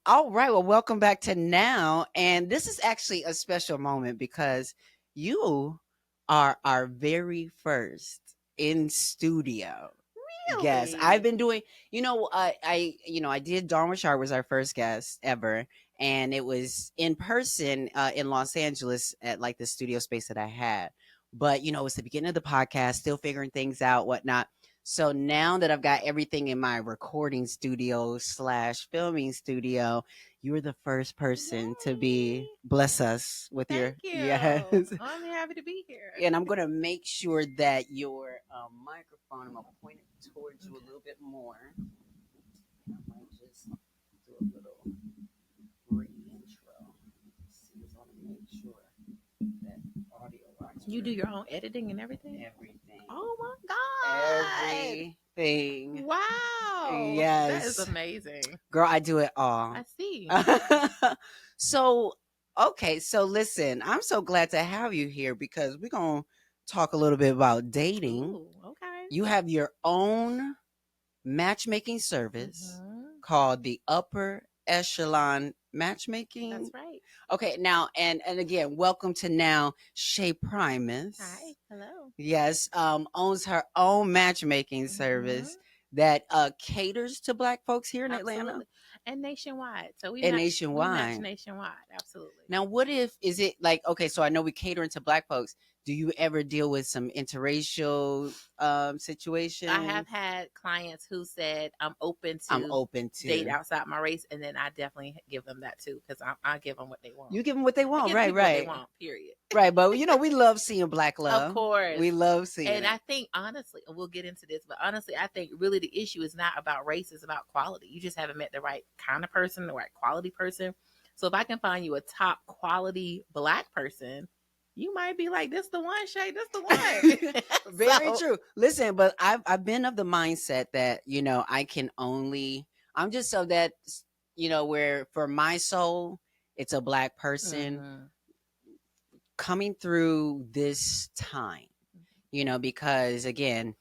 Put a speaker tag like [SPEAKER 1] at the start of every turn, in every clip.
[SPEAKER 1] All right. Well, welcome back to Now. And this is actually a special moment because you are our very first in studio. Yes, I've
[SPEAKER 2] Really?
[SPEAKER 1] been doing. I did. Darwin Sharp was our first guest ever, and it was in person in Los Angeles at like the studio space that I had. But it was the beginning of the podcast, still figuring things out, whatnot. So now that I've got everything in my recording studio slash filming studio, you were the first person to be
[SPEAKER 2] Yay.
[SPEAKER 1] bless us with
[SPEAKER 2] Thank
[SPEAKER 1] your
[SPEAKER 2] you.
[SPEAKER 1] yes.
[SPEAKER 2] I'm happy to be here.
[SPEAKER 1] And I'm gonna make sure that your microphone, I'm gonna point it towards you a little bit more. I might just do a little re-intro. See, just want to make sure that audio wise,
[SPEAKER 2] You do your own editing and everything?
[SPEAKER 1] everything,
[SPEAKER 2] Oh my God.
[SPEAKER 1] everything.
[SPEAKER 2] Wow. That is
[SPEAKER 1] Yes,
[SPEAKER 2] amazing.
[SPEAKER 1] girl, I do it all.
[SPEAKER 2] I see.
[SPEAKER 1] So, okay, so listen, I'm so glad to have you here because we're gonna talk a little bit about dating.
[SPEAKER 2] Ooh, okay.
[SPEAKER 1] You have your own matchmaking service
[SPEAKER 2] Hmm.
[SPEAKER 1] called the Upper Echelon Matchmaking.
[SPEAKER 2] That's right.
[SPEAKER 1] Okay, now and again, welcome to now Shae
[SPEAKER 2] Hi.
[SPEAKER 1] Primus.
[SPEAKER 2] Hello.
[SPEAKER 1] Yes, owns her own matchmaking
[SPEAKER 2] Hmm.
[SPEAKER 1] service that caters to Black folks here in Atlanta
[SPEAKER 2] Absolutely. And nationwide. So
[SPEAKER 1] and
[SPEAKER 2] we match
[SPEAKER 1] nationwide.
[SPEAKER 2] nationwide. Absolutely.
[SPEAKER 1] Now, what if is it like okay? So I know we catering to Black folks. Do you ever deal with some interracial
[SPEAKER 2] I have
[SPEAKER 1] situations?
[SPEAKER 2] had clients who said I'm open
[SPEAKER 1] I'm
[SPEAKER 2] to
[SPEAKER 1] open
[SPEAKER 2] date
[SPEAKER 1] to.
[SPEAKER 2] outside my race, and then I definitely give them that too because I give them what they want.
[SPEAKER 1] You give them what they
[SPEAKER 2] I
[SPEAKER 1] want,
[SPEAKER 2] give
[SPEAKER 1] right?
[SPEAKER 2] people what they
[SPEAKER 1] Right.
[SPEAKER 2] want. Period.
[SPEAKER 1] Right, but we love seeing Black
[SPEAKER 2] Of
[SPEAKER 1] love.
[SPEAKER 2] course.
[SPEAKER 1] We love seeing
[SPEAKER 2] And I
[SPEAKER 1] it.
[SPEAKER 2] think honestly, and we'll get into this, but honestly, I think really the issue is not about race; it's about quality. You just haven't met the right kind of person, the right quality person. So if I can find you a top quality Black person, you might be like, "This the one, Shay. This the one."
[SPEAKER 1] Very
[SPEAKER 2] So
[SPEAKER 1] true. Listen, but I've been of the mindset that I'm just so that where for my soul it's a Black person
[SPEAKER 2] mhm.
[SPEAKER 1] coming through this time. Because again,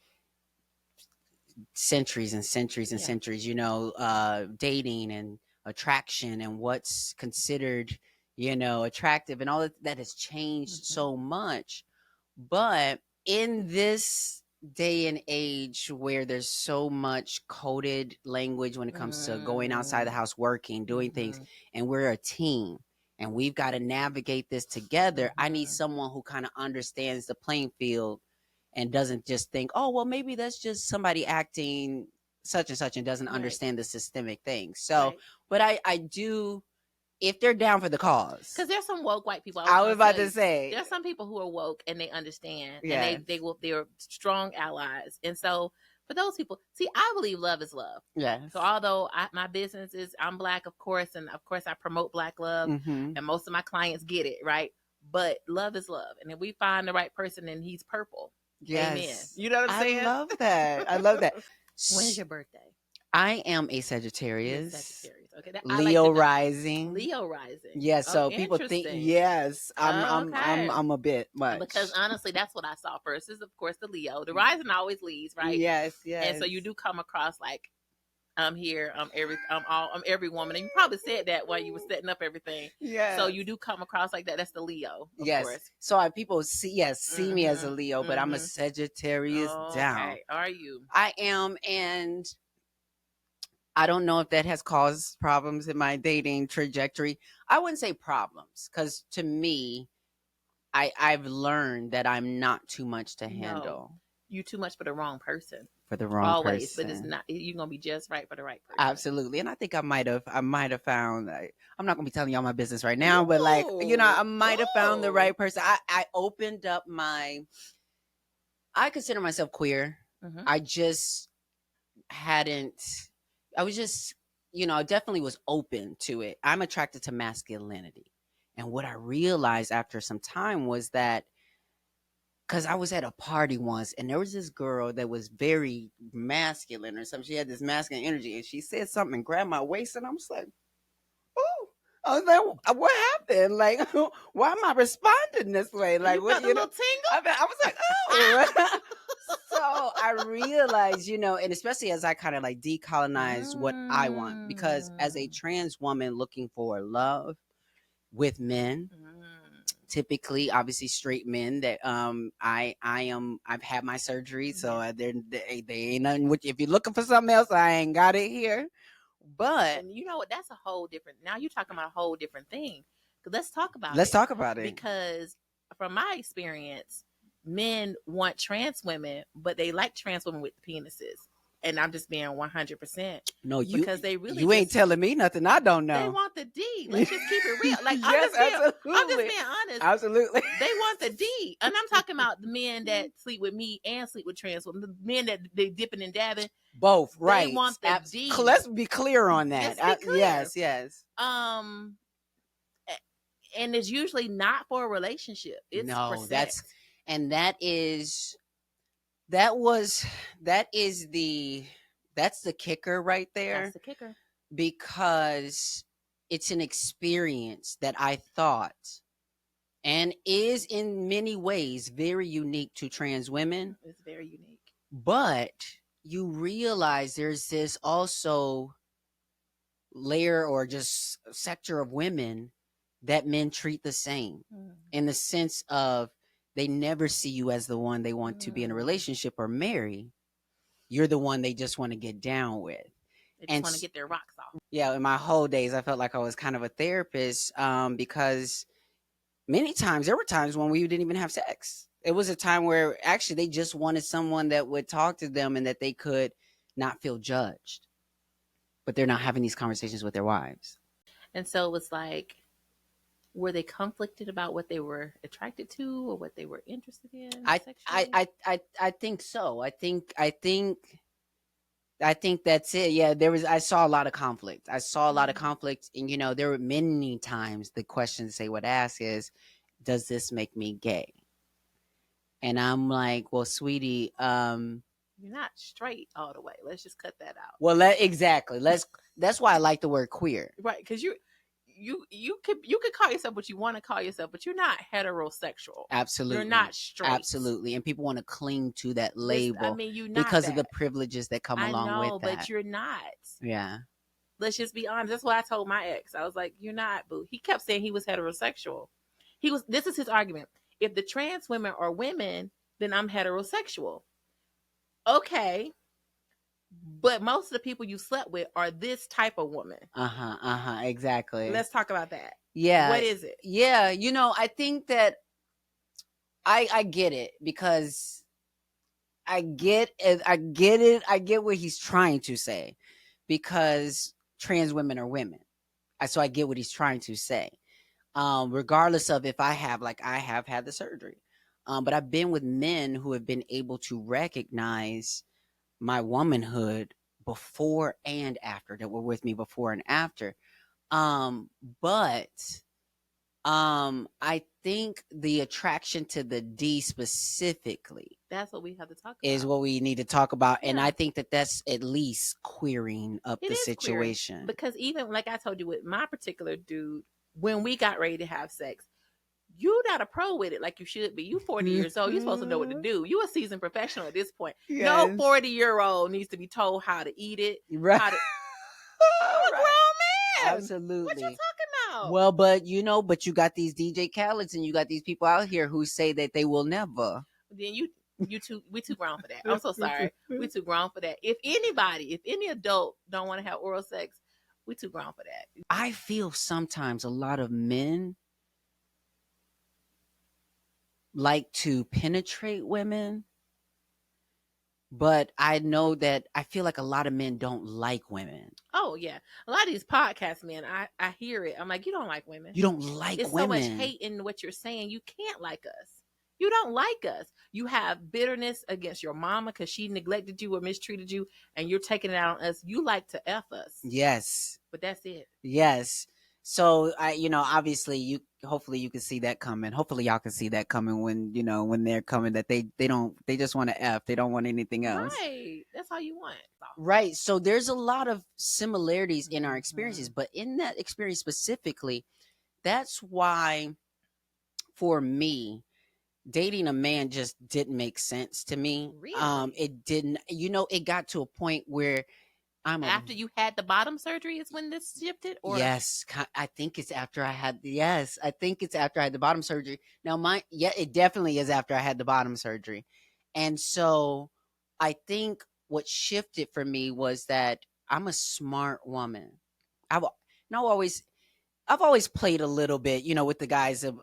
[SPEAKER 1] centuries and centuries and
[SPEAKER 2] Yeah.
[SPEAKER 1] centuries, dating and attraction and what's considered, attractive and all that has changed
[SPEAKER 2] Mhm.
[SPEAKER 1] so much. But in this day and age where there's so much coded language when it comes to going outside the
[SPEAKER 2] Mm.
[SPEAKER 1] house, working, doing things,
[SPEAKER 2] Mhm.
[SPEAKER 1] and we're a team and we've got to navigate this together, I need
[SPEAKER 2] Mhm.
[SPEAKER 1] someone who kind of understands the playing field and doesn't just think, oh, well, maybe that's just somebody acting such and such and doesn't
[SPEAKER 2] Right.
[SPEAKER 1] understand the systemic thing. So,
[SPEAKER 2] Right.
[SPEAKER 1] but I do, if they're down for the cause,
[SPEAKER 2] Because there's some woke white people. I was
[SPEAKER 1] I was
[SPEAKER 2] going to
[SPEAKER 1] about
[SPEAKER 2] tell
[SPEAKER 1] to
[SPEAKER 2] you,
[SPEAKER 1] say,
[SPEAKER 2] there's some people who are woke and they understand, and
[SPEAKER 1] yes,
[SPEAKER 2] they're strong allies. And so for those people, see, I believe love is love.
[SPEAKER 1] yes.
[SPEAKER 2] So although my business is I'm Black, of course, and of course I promote Black love,
[SPEAKER 1] Mm-hmm.
[SPEAKER 2] and most of my clients get it right. But love is love, and if we find the right person and he's purple, amen.
[SPEAKER 1] Yes.
[SPEAKER 2] You know what I'm
[SPEAKER 1] I
[SPEAKER 2] saying?
[SPEAKER 1] love that. I love that.
[SPEAKER 2] When's your birthday?
[SPEAKER 1] I am a
[SPEAKER 2] You're a
[SPEAKER 1] Sagittarius,
[SPEAKER 2] Sagittarius. Okay, I like
[SPEAKER 1] Leo
[SPEAKER 2] to know.
[SPEAKER 1] rising.
[SPEAKER 2] Leo rising.
[SPEAKER 1] Yes,
[SPEAKER 2] Oh,
[SPEAKER 1] so people think
[SPEAKER 2] interesting.
[SPEAKER 1] yes, I'm
[SPEAKER 2] Oh,
[SPEAKER 1] I'm I'm
[SPEAKER 2] okay.
[SPEAKER 1] I'm a bit
[SPEAKER 2] Because
[SPEAKER 1] much.
[SPEAKER 2] honestly, that's what I saw first. Is of course the Leo. The rising always leads, right?
[SPEAKER 1] Yes,
[SPEAKER 2] And
[SPEAKER 1] yes.
[SPEAKER 2] so you do come across like I'm here, I'm every woman. And you probably said that while you were setting up everything. So
[SPEAKER 1] Yes.
[SPEAKER 2] you do come across like that. That's the Leo, of
[SPEAKER 1] Yes.
[SPEAKER 2] course.
[SPEAKER 1] So people see me as a
[SPEAKER 2] Mm-hmm.
[SPEAKER 1] Leo, but I'm a
[SPEAKER 2] Mm-hmm.
[SPEAKER 1] Sagittarius down.
[SPEAKER 2] Okay. Are you?
[SPEAKER 1] I am, and I don't know if that has caused problems in my dating trajectory. I wouldn't say problems, because to me, I've learned that I'm not too much to
[SPEAKER 2] No.
[SPEAKER 1] handle
[SPEAKER 2] You too much for the wrong person.
[SPEAKER 1] for the wrong
[SPEAKER 2] Always. But it's
[SPEAKER 1] person.
[SPEAKER 2] not you're gonna be just right for the right person.
[SPEAKER 1] Absolutely. And I think I might have found I'm not gonna be telling y'all my business right now, but
[SPEAKER 2] Ooh.
[SPEAKER 1] I might have found the
[SPEAKER 2] Ooh.
[SPEAKER 1] right person. I opened up I consider myself queer.
[SPEAKER 2] Mm-hmm.
[SPEAKER 1] I just hadn't I was just, I definitely was open to it. I'm attracted to masculinity. And what I realized after some time was that because I was at a party once and there was this girl that was very masculine or something. She had this masculine energy and she said something and grabbed my waist and I'm just like, oh, I was like, what happened? Like, why am I responding this way?
[SPEAKER 2] You
[SPEAKER 1] Like, what,
[SPEAKER 2] felt a little tingle?
[SPEAKER 1] I was like, oh. So I realized, and especially as I kind of like decolonize what I want, because as a trans woman looking for love with men, typically obviously straight men that I've had my surgery, so they ain't nothing with you. If you're looking for something else, I ain't got it here. But
[SPEAKER 2] and you know what, that's a whole different, now you're talking about a whole different thing. Let's talk about it because from my experience, men want trans women, but they like trans women with penises. And I'm just being 100%.
[SPEAKER 1] No,
[SPEAKER 2] because they really
[SPEAKER 1] you ain't telling me nothing I don't know.
[SPEAKER 2] They want the D. Let's just keep it real. Like
[SPEAKER 1] yes,
[SPEAKER 2] I'm just being honest.
[SPEAKER 1] Absolutely.
[SPEAKER 2] They want the D. And I'm talking about the men that sleep with me and sleep with trans women. The men that they dipping and dabbing.
[SPEAKER 1] Both, right.
[SPEAKER 2] They want the D.
[SPEAKER 1] Let's be clear on that.
[SPEAKER 2] Let's be clear.
[SPEAKER 1] Yes.
[SPEAKER 2] And it's usually not for a relationship. It's for sex.
[SPEAKER 1] That's the kicker right there.
[SPEAKER 2] That's the kicker.
[SPEAKER 1] Because it's an experience that I thought and is in many ways very unique to trans women.
[SPEAKER 2] It's very unique.
[SPEAKER 1] But you realize there's this also layer or just sector of women that men treat the same in the sense of they never see you as the one they want to be in a relationship or marry. You're the one they just want to get down with.
[SPEAKER 2] They just want to get their rocks off.
[SPEAKER 1] Yeah, in my whole days, I felt like I was kind of a therapist because many times, there were times when we didn't even have sex. It was a time where actually they just wanted someone that would talk to them and that they could not feel judged. But they're not having these conversations with their wives.
[SPEAKER 2] And so it was like, were they conflicted about what they were attracted to or what they were interested in?
[SPEAKER 1] I think so. I think that's it. Yeah, I saw a lot of conflict. And there were many times the questions they would ask is, does this make me gay? And I'm like, well, sweetie,
[SPEAKER 2] you're not straight all the way. Let's just cut that out.
[SPEAKER 1] Well, exactly. That's why I like the word queer.
[SPEAKER 2] Right, because you could call yourself what you want to call yourself, but you're not heterosexual.
[SPEAKER 1] Absolutely.
[SPEAKER 2] You're not straight.
[SPEAKER 1] Absolutely. And people want to cling to that label
[SPEAKER 2] you're not
[SPEAKER 1] because of the privileges that come along with that.
[SPEAKER 2] But you're not.
[SPEAKER 1] Yeah.
[SPEAKER 2] Let's just be honest. That's what I told my ex. I was like, you're not, boo. He kept saying he was heterosexual. This is his argument. If the trans women are women, then I'm heterosexual. Okay. But most of the people you slept with are this type of woman.
[SPEAKER 1] Exactly.
[SPEAKER 2] Let's talk about that.
[SPEAKER 1] Yeah.
[SPEAKER 2] What is it?
[SPEAKER 1] Yeah. I think that I get it because I get it. I get what he's trying to say because trans women are women. So I get what he's trying to say. Regardless of if I have had the surgery. But I've been with men who have been able to recognize my womanhood before and after, that were with me before and after. But I think the attraction to the D specifically,
[SPEAKER 2] that's what we have to talk about,
[SPEAKER 1] is what we need to talk about. Yeah. And I think that that's at least queering up the situation.
[SPEAKER 2] Queering. Because even like I told you with my particular dude, when we got ready to have sex, you not a pro with it like you should be. You 40 years old. You're supposed to know what to do. You a seasoned professional at this point. Yes. No 40-year-old needs to be told how to eat it.
[SPEAKER 1] Right.
[SPEAKER 2] How to... I'm a grown man.
[SPEAKER 1] Absolutely.
[SPEAKER 2] What you talking about?
[SPEAKER 1] Well, but you got these DJ Khaled's and you got these people out here who say that they will never.
[SPEAKER 2] Then we too grown for that. I'm so sorry. We too grown for that. If any adult don't want to have oral sex, we too grown for that.
[SPEAKER 1] I feel sometimes a lot of men like to penetrate women, but I know that I feel like a lot of men don't like women.
[SPEAKER 2] Oh yeah, a lot of these podcast men, I hear it. I'm like, you don't like women.
[SPEAKER 1] You don't like
[SPEAKER 2] It's
[SPEAKER 1] women.
[SPEAKER 2] So much hate in what you're saying. You can't like us. You don't like us. You have bitterness against your mama because she neglected you or mistreated you, and you're taking it out on us. You like to F us.
[SPEAKER 1] Yes.
[SPEAKER 2] But that's it.
[SPEAKER 1] Yes. So obviously hopefully you can see that coming. Hopefully y'all can see that coming when they're coming, that they just want to F. They don't want anything else.
[SPEAKER 2] Right. That's all you want.
[SPEAKER 1] Right. So there's a lot of similarities in our experiences, but in that experience specifically, that's why for me, dating a man just didn't make sense to me.
[SPEAKER 2] Really?
[SPEAKER 1] It didn't. It got to a point where I'm a
[SPEAKER 2] After you had the bottom surgery is when this shifted, or
[SPEAKER 1] yes. I think it's after I had yes. I think it's after I had the bottom surgery. Now, it definitely is after I had the bottom surgery, and so I think what shifted for me was that I'm a smart woman. I've no always I've always played a little bit, with the guys of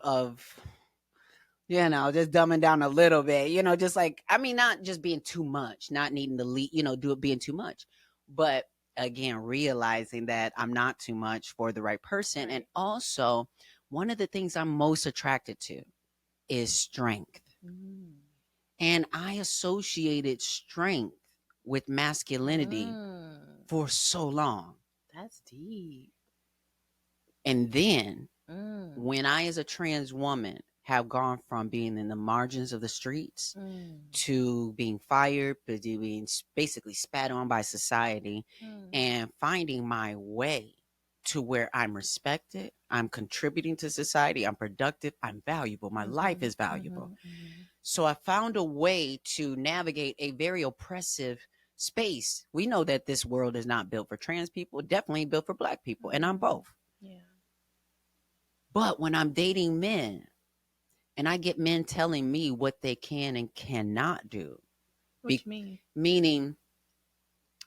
[SPEAKER 1] just dumbing down a little bit, just like, I mean, not just being too much, not needing to lead, do it being too much. But again, realizing that I'm not too much for the right person. And
[SPEAKER 2] right?
[SPEAKER 1] also, one of the things I'm most attracted to is strength.
[SPEAKER 2] Mm.
[SPEAKER 1] And I associated strength with masculinity
[SPEAKER 2] Mm.
[SPEAKER 1] for so long.
[SPEAKER 2] That's deep.
[SPEAKER 1] And then
[SPEAKER 2] Mm.
[SPEAKER 1] when I, as a trans woman, have gone from being in the margins of the streets
[SPEAKER 2] Mm.
[SPEAKER 1] to being fired, to being basically spat on by society,
[SPEAKER 2] Mm.
[SPEAKER 1] and finding my way to where I'm respected, I'm contributing to society, I'm productive, I'm valuable, my life
[SPEAKER 2] Mhm.
[SPEAKER 1] is valuable.
[SPEAKER 2] Mhm. Mhm.
[SPEAKER 1] So I found a way to navigate a very oppressive space. We know that this world is not built for trans people, definitely built for black people, and I'm
[SPEAKER 2] Mhm.
[SPEAKER 1] both.
[SPEAKER 2] Yeah.
[SPEAKER 1] But when I'm dating men, and I get men telling me what they can and cannot do.
[SPEAKER 2] What you mean?
[SPEAKER 1] Meaning,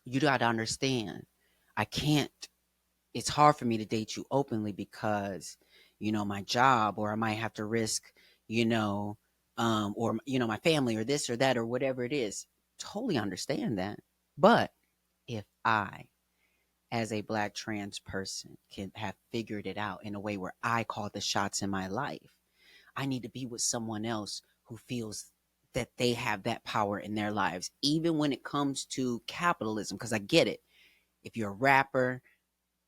[SPEAKER 1] you got to understand, I can't, it's hard for me to date you openly because, my job, or I might have to risk, or, my family, or this or that, or whatever it is. Totally understand that. But if I, as a black trans person, can have figured it out in a way where I call the shots in my life, I need to be with someone else who feels that they have that power in their lives, even when it comes to capitalism. Because I get it. If you're a rapper,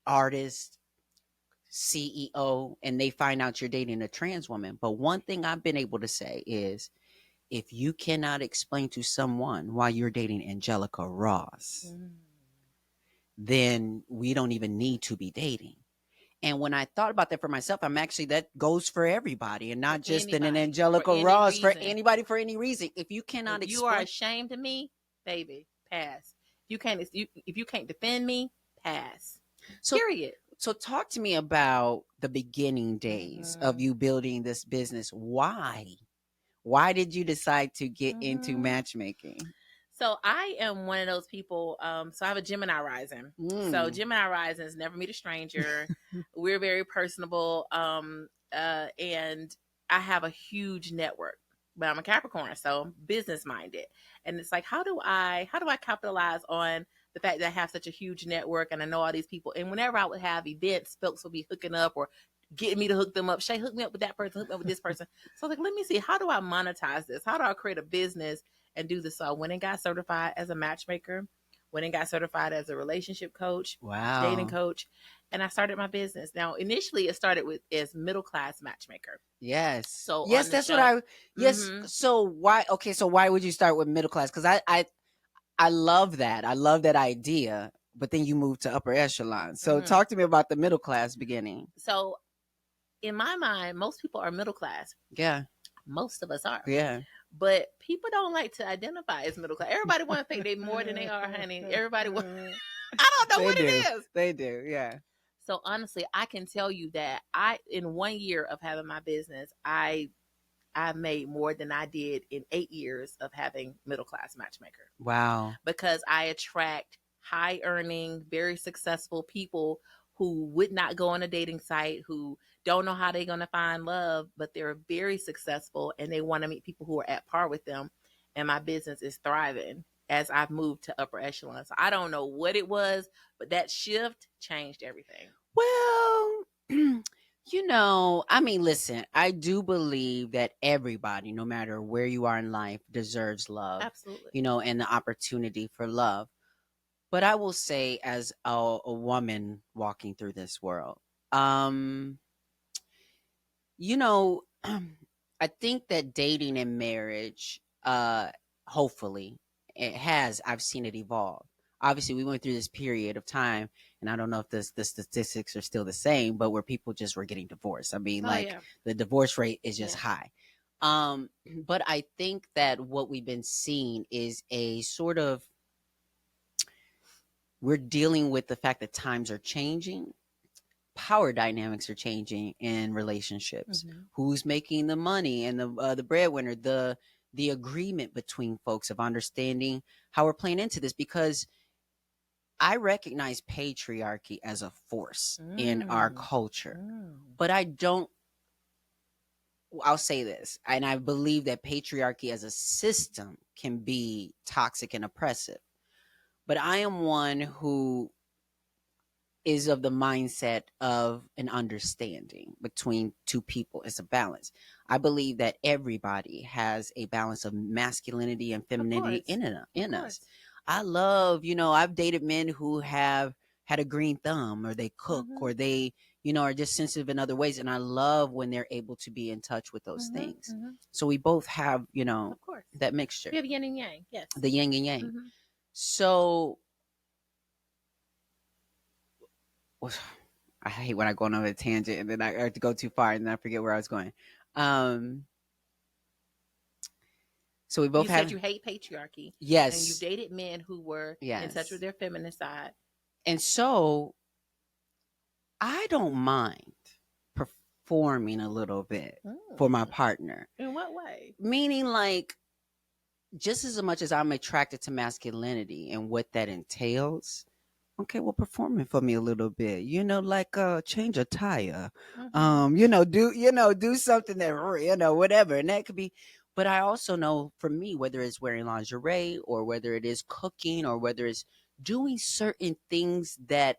[SPEAKER 1] artist, CEO, and they find out you're dating a trans woman. But one thing I've been able to say is, if you cannot explain to someone why you're dating Angelica Ross,
[SPEAKER 2] Mm.
[SPEAKER 1] then we don't even need to be dating. And when I thought about that for myself, I'm actually, that goes for everybody, and
[SPEAKER 2] For
[SPEAKER 1] not just in an
[SPEAKER 2] anybody, for
[SPEAKER 1] Angelica
[SPEAKER 2] any
[SPEAKER 1] Ross, for
[SPEAKER 2] reason.
[SPEAKER 1] anybody, for any reason. If you
[SPEAKER 2] If
[SPEAKER 1] cannot
[SPEAKER 2] you are
[SPEAKER 1] explain,
[SPEAKER 2] ashamed of me, baby, pass. If you can't defend me, pass.
[SPEAKER 1] so
[SPEAKER 2] Period.
[SPEAKER 1] talk to me about the beginning days of
[SPEAKER 2] Mhm.
[SPEAKER 1] you building this business. Why did you decide to get into
[SPEAKER 2] Mhm.
[SPEAKER 1] matchmaking?
[SPEAKER 2] So I am one of those people. So I have a Gemini rising. So
[SPEAKER 1] Mm.
[SPEAKER 2] Gemini risings never meet a stranger. We're very personable. And I have a huge network. But I'm a Capricorn, so I'm business minded. And it's like, how do I capitalize on the fact that I have such a huge network and I know all these people? And whenever I would have events, folks would be hooking up or getting me to hook them up. Shay, hook me up with that person, hook me up with this person. So I was like, let me see, how do I monetize this? How do I create a business and do this? So I went and got certified as a matchmaker, went and got certified as a relationship coach, dating
[SPEAKER 1] Wow.
[SPEAKER 2] coach, and I started my business. Now, initially, it started with as middle class matchmaker.
[SPEAKER 1] Yes.
[SPEAKER 2] So
[SPEAKER 1] Yes,
[SPEAKER 2] on the
[SPEAKER 1] that's what
[SPEAKER 2] show,
[SPEAKER 1] I yes.
[SPEAKER 2] mm-hmm,
[SPEAKER 1] So why okay, so why would you start with middle class? Because I love that. I love that idea. But then you move to upper echelon. So
[SPEAKER 2] mm-hmm.
[SPEAKER 1] talk to me about the middle class beginning.
[SPEAKER 2] So in my mind, most people are middle class.
[SPEAKER 1] Yeah.
[SPEAKER 2] Most of us are.
[SPEAKER 1] Yeah.
[SPEAKER 2] But people don't like to identify as middle class. Everybody want to think they more than they are, honey. Everybody want, I don't know
[SPEAKER 1] They
[SPEAKER 2] what
[SPEAKER 1] do.
[SPEAKER 2] it is.
[SPEAKER 1] They do. Yeah.
[SPEAKER 2] So honestly, I can tell you that in 1 year of having my business, I made more than I did in 8 years of having middle class matchmaker,
[SPEAKER 1] Wow.
[SPEAKER 2] because I attract high earning, very successful people who would not go on a dating site, who don't know how they're going to find love, but they're very successful and they want to meet people who are at par with them. And my business is thriving as I've moved to upper echelon. So I don't know what it was, but that shift changed everything.
[SPEAKER 1] Well, I mean, listen, I do believe that everybody, no matter where you are in life, deserves love,
[SPEAKER 2] Absolutely.
[SPEAKER 1] and the opportunity for love. But I will say, as a woman walking through this world, um, you know, I think that dating and marriage, hopefully, I've seen it evolve. Obviously, we went through this period of time, and I don't know if the statistics are still the same, but where people just were getting divorced. I mean,
[SPEAKER 2] Oh,
[SPEAKER 1] like,
[SPEAKER 2] yeah.
[SPEAKER 1] the divorce rate is just
[SPEAKER 2] Yeah.
[SPEAKER 1] high. But I think that what we've been seeing is a sort of, we're dealing with the fact that times are changing, power dynamics are changing in relationships.
[SPEAKER 2] Mm-hmm.
[SPEAKER 1] Who's making the money and the breadwinner, the agreement between folks of understanding how we're playing into this, because I recognize patriarchy as a force in our
[SPEAKER 2] Mm.
[SPEAKER 1] culture,
[SPEAKER 2] Mm.
[SPEAKER 1] but I don't. I'll say this, and I believe that patriarchy as a system can be toxic and oppressive. But I am one who is of the mindset of an understanding between two people. It's a balance. I believe that everybody has a balance of masculinity and
[SPEAKER 2] Of
[SPEAKER 1] femininity
[SPEAKER 2] course. Of
[SPEAKER 1] in us.
[SPEAKER 2] course.
[SPEAKER 1] I love, I've dated men who have had a green thumb, or they cook,
[SPEAKER 2] Mm-hmm.
[SPEAKER 1] or they, are just sensitive in other ways. And I love when they're able to be in touch with those
[SPEAKER 2] Mm-hmm.
[SPEAKER 1] things.
[SPEAKER 2] Mm-hmm.
[SPEAKER 1] So we both have,
[SPEAKER 2] Of course.
[SPEAKER 1] that mixture,
[SPEAKER 2] We have yin and yang. Yes.
[SPEAKER 1] the yin and yang.
[SPEAKER 2] Mm-hmm.
[SPEAKER 1] So I hate when I go on a tangent and then I have to go too far and then I forget where I was going. Um, so we both
[SPEAKER 2] You said
[SPEAKER 1] have,
[SPEAKER 2] you hate patriarchy, and you've
[SPEAKER 1] yes,
[SPEAKER 2] dated men who were in touch with
[SPEAKER 1] yes.
[SPEAKER 2] their feminine side.
[SPEAKER 1] And so I don't mind performing a little bit for my
[SPEAKER 2] Mm.
[SPEAKER 1] partner,
[SPEAKER 2] In what way?
[SPEAKER 1] meaning like just as much as I'm attracted to masculinity and what that entails. Okay, well, perform it for me a little bit. Like change a tire.
[SPEAKER 2] Mm-hmm.
[SPEAKER 1] Do something that whatever, and that could be. But I also know for me, whether it's wearing lingerie or whether it is cooking or whether it's doing certain things that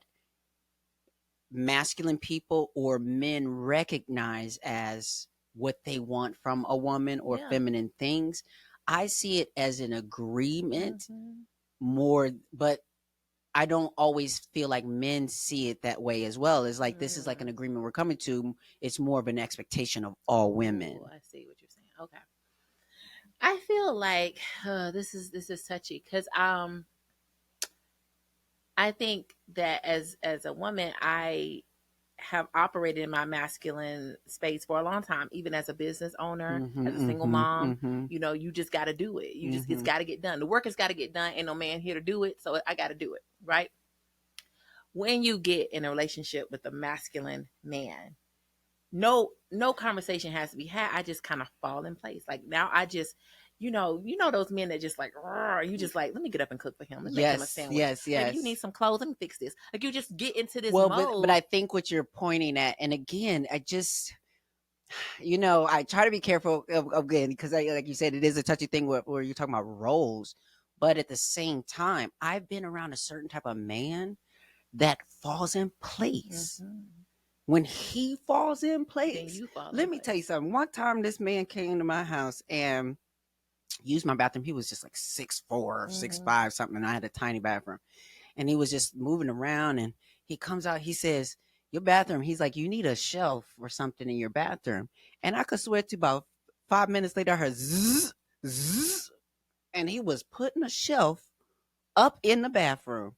[SPEAKER 1] masculine people or men recognize as what they want from a woman or
[SPEAKER 2] Yeah.
[SPEAKER 1] feminine things, I see it as an agreement
[SPEAKER 2] Mm-hmm.
[SPEAKER 1] more, but I don't always feel like men see it that way as well. It's like this is like
[SPEAKER 2] Mm.
[SPEAKER 1] an agreement we're coming to. It's more of an expectation of all women.
[SPEAKER 2] Oh, I see what you're saying. Okay. I feel like this is touchy because I think that as a woman I have operated in my masculine space for a long time, even as a business owner,
[SPEAKER 1] Mm-hmm,
[SPEAKER 2] as a single
[SPEAKER 1] mm-hmm,
[SPEAKER 2] mom.
[SPEAKER 1] mm-hmm,
[SPEAKER 2] You just got to do it. It's
[SPEAKER 1] mm-hmm.
[SPEAKER 2] got to get done. The work has got to get done. Ain't no man here to do it, so I got to do it, right? When you get in a relationship with a masculine man, no conversation has to be had. I just kind of fall in place. Like now I just those men that just like you just like, let me get up and cook for him. Let me make him a
[SPEAKER 1] Yes,
[SPEAKER 2] sandwich.
[SPEAKER 1] yes,
[SPEAKER 2] Baby, you need
[SPEAKER 1] yes.
[SPEAKER 2] some clothes. Let me fix this. Like you just get into this
[SPEAKER 1] Well, but
[SPEAKER 2] mode.
[SPEAKER 1] I think what you're pointing at, and again, I just I try to be careful again because like you said, it is a touchy thing where you're talking about roles, but at the same time, I've been around a certain type of man that falls in place.
[SPEAKER 2] Mm-hmm.
[SPEAKER 1] When he falls in
[SPEAKER 2] Then
[SPEAKER 1] place,
[SPEAKER 2] you fall in
[SPEAKER 1] let me tell you
[SPEAKER 2] place.
[SPEAKER 1] something. One time, this man came to my house and used my bathroom. He was just like 6'4", six
[SPEAKER 2] Mm-hmm.
[SPEAKER 1] five something. And I had a tiny bathroom, and he was just moving around. And he comes out. He says, "Your bathroom." He's like, "You need a shelf or something in your bathroom." And I could swear to about 5 minutes later, I heard zzz, zzz, and he was putting a shelf up in the bathroom.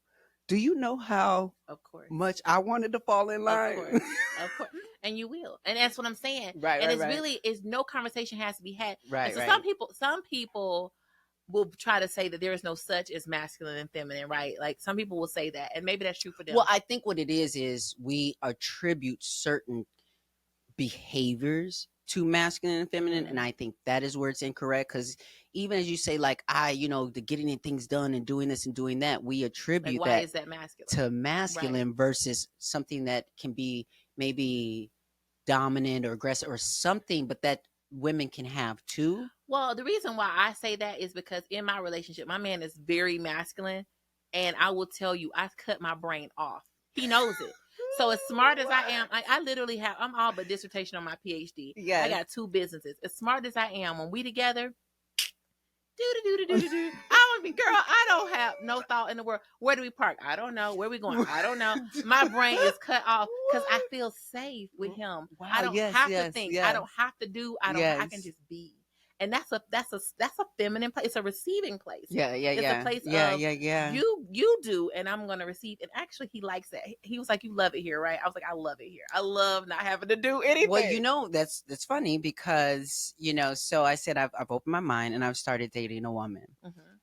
[SPEAKER 1] Do you know how
[SPEAKER 2] Of course.
[SPEAKER 1] much I wanted to fall in
[SPEAKER 2] Of
[SPEAKER 1] line?
[SPEAKER 2] course. Of course. And you will. And that's what I'm saying.
[SPEAKER 1] Right,
[SPEAKER 2] And
[SPEAKER 1] right,
[SPEAKER 2] it's
[SPEAKER 1] right.
[SPEAKER 2] really is no conversation has to be had. And
[SPEAKER 1] Right,
[SPEAKER 2] so
[SPEAKER 1] right.
[SPEAKER 2] some people will try to say that there is no such as masculine and feminine, right? Like some people will say that. And maybe that's true for them.
[SPEAKER 1] Well, I think what it is we attribute certain behaviors to masculine and feminine, and I think that is where it's incorrect. Because even as you say, like the getting things done and doing this and doing that, we
[SPEAKER 2] Like
[SPEAKER 1] attribute
[SPEAKER 2] why
[SPEAKER 1] that
[SPEAKER 2] is that masculine?
[SPEAKER 1] to
[SPEAKER 2] Right.
[SPEAKER 1] masculine versus something that can be maybe dominant or aggressive or something, but that women can have too.
[SPEAKER 2] Well, the reason why I say that is because in my relationship, my man is very masculine, and I will tell you, I cut my brain off. He knows it. So as smart as I am, I literally I'm all but dissertation on my PhD. I
[SPEAKER 1] Yes.
[SPEAKER 2] got 2 businesses. As smart as I am, when we together, do. I want to be, girl. I don't have no thought in the world. Where do we park? I don't know. Where we going? I don't know. My brain is cut off because I feel safe with him. I
[SPEAKER 1] Wow.
[SPEAKER 2] don't
[SPEAKER 1] Yes.
[SPEAKER 2] have to
[SPEAKER 1] Yes.
[SPEAKER 2] think. I
[SPEAKER 1] Yes.
[SPEAKER 2] don't have to do. I don't. I can
[SPEAKER 1] Yes.
[SPEAKER 2] just be. And that's a feminine place. It's a receiving place.
[SPEAKER 1] Yeah, yeah,
[SPEAKER 2] It's a
[SPEAKER 1] yeah.
[SPEAKER 2] place
[SPEAKER 1] Yeah,
[SPEAKER 2] of
[SPEAKER 1] yeah, yeah.
[SPEAKER 2] you do, and I'm gonna receive. And actually, he likes that. He was like, "You love it here, right?" I was like, "I love it here. I love not having to do anything."
[SPEAKER 1] Well, that's funny because so I said I've opened my mind and I've started dating a woman,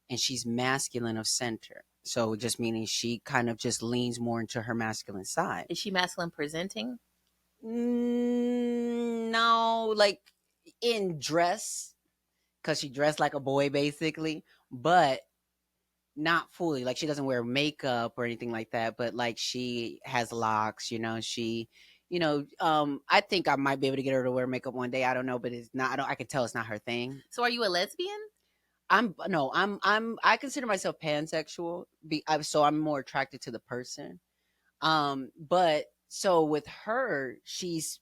[SPEAKER 1] and she's masculine of center. So just meaning she kind of just leans more into her masculine side.
[SPEAKER 2] Is she masculine presenting?
[SPEAKER 1] No, like in dress, because she dressed like a boy basically, but not fully. Like she doesn't wear makeup or anything like that, but like she has locks. I think I might be able to get her to wear makeup one day. I don't know, but it's not. I can tell it's not her thing.
[SPEAKER 2] So, are you a lesbian?
[SPEAKER 1] I consider myself pansexual. So I'm more attracted to the person. But so with her, she's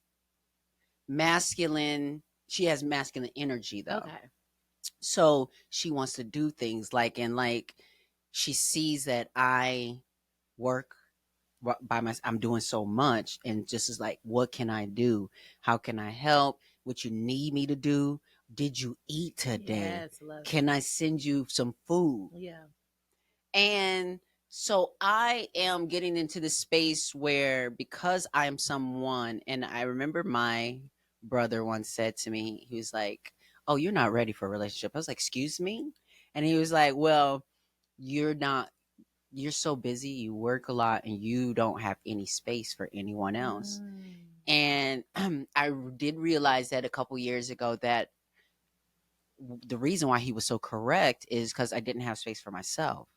[SPEAKER 1] masculine. She has masculine energy though.
[SPEAKER 2] Okay.
[SPEAKER 1] So she wants to do things like she sees that I work by myself. I'm doing so much, and just is like, what can I do? How can I help? What you need me to do? Did you eat today?
[SPEAKER 2] Yes, love
[SPEAKER 1] Can I send you some food?
[SPEAKER 2] Yeah.
[SPEAKER 1] And so I am getting into the space where, because I am someone, and I remember my brother once said to me, he was like, "Oh, you're not ready for a relationship." I was like, "Excuse me?" And he was like, "Well, you're not, you're so busy, you work a lot, and you don't have any space for anyone else." And I did realize that a couple years ago that the reason why he was so correct is because I didn't have space for myself.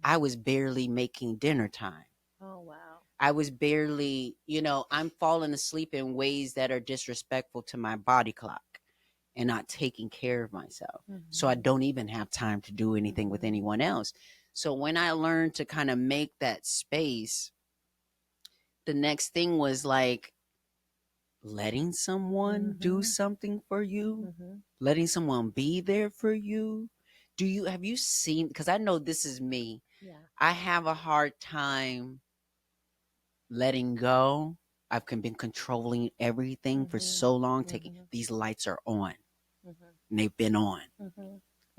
[SPEAKER 1] I was barely making dinner time.
[SPEAKER 2] Oh, wow.
[SPEAKER 1] I was barely, I'm falling asleep in ways that are disrespectful to my body clock and not taking care of myself. So I don't even have time to do anything with anyone else. So when I learned to kind of make that space, the next thing was like letting someone do something for you, letting someone be there for you. Have you seen, because I know this is me.
[SPEAKER 2] Yeah.
[SPEAKER 1] I have a hard time letting go. I've been controlling everything for so long. Taking these lights are on, and they've been on.